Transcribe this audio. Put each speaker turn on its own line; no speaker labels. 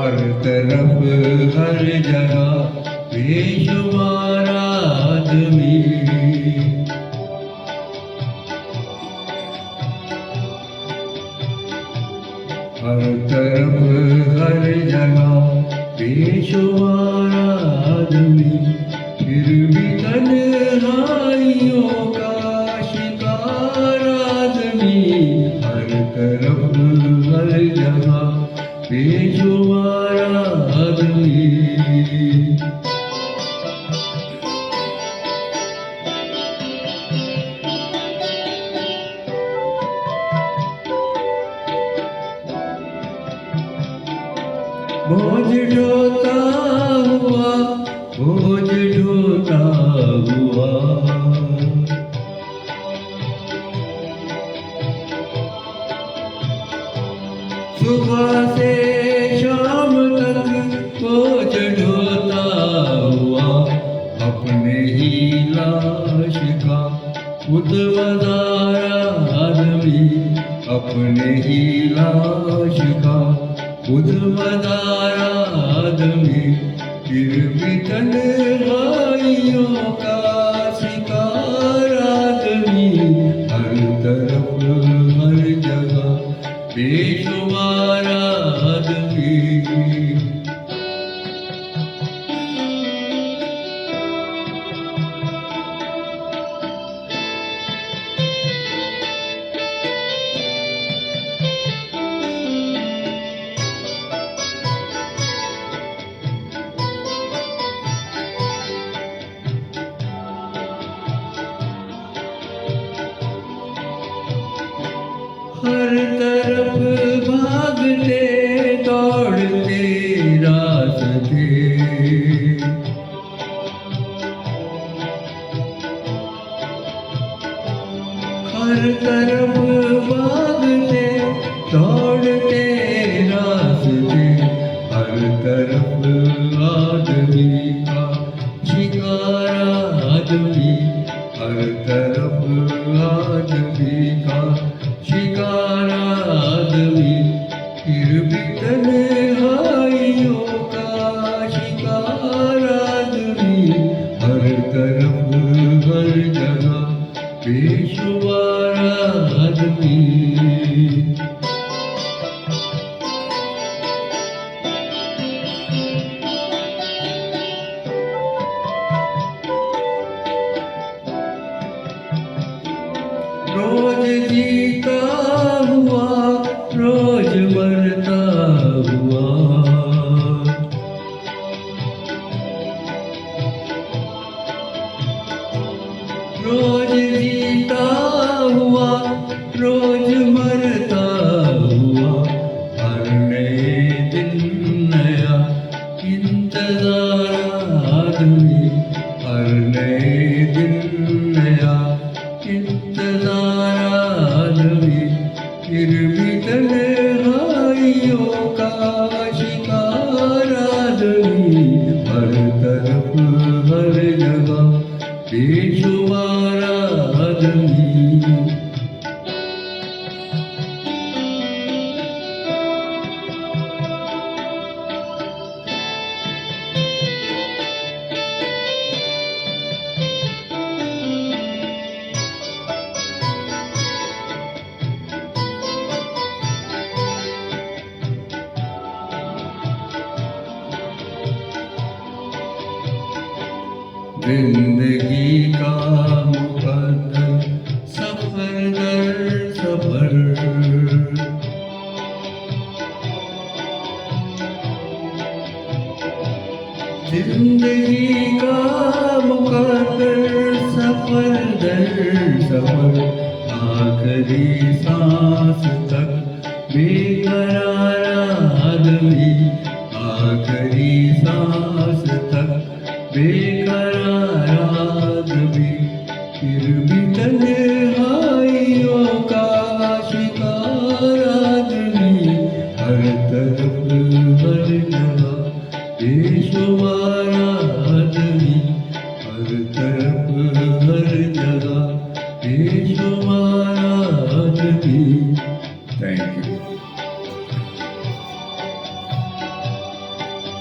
हर तरफ हर जगह बेशुमार आदमी। हर तरफ हर जगह बेशुमार आदमी, फिर भी तन्हाइयों का शिकार आदमी। हर तरफ हर जगह बेशुमार आदमी। बोझ ढोता हुआ, बोझ ढोता हुआ, सुबह से शाम तक बोझ ढोता हुआ, अपने ही लाश का खुद मज़ार आदमी। अपने ही लाश का खुद मज़ार आदमी, फिर भी तन्हाइयों का शिकार आदमी। हर तरफ हर जगह बेशुमार आदमी। हर तरफ भागते दौड़ते रास्ते, हर तरफ भागते दौड़ते रास्ते। हर तरफ आदमी का शिकार आदमी। हर तरफ आदमी का शिकार आदमी, फिर भी तन्हाइयों का शिकार आदमी। हर तरफ हर जगह बेशुमार आदमी। रोज जीता हुआ, रोज मरता हुआ, रोज जीता हुआ, रोज मरता हुआ। हर नए दिन नया इंतजार आदमी। हर नए दिन नया इंतजार आदमी, फिर भी तन्हाइयों का शिकार आदमी। हर तरफ हर जगह बेशुमार आदमी। जिंदगी का मुकद्दर सफर दर सफर, जिंदगी का मुकद्दर सफर दर सफर। आखिरी सांस तक बेकरार आदमी। आखिरी सांस तक बेकरार आदमी, फिर भी तन्हाइयों का शिकार आदमी। हर तरफ हर जगह बेशुमार आदमी। हर तरफ हर जगह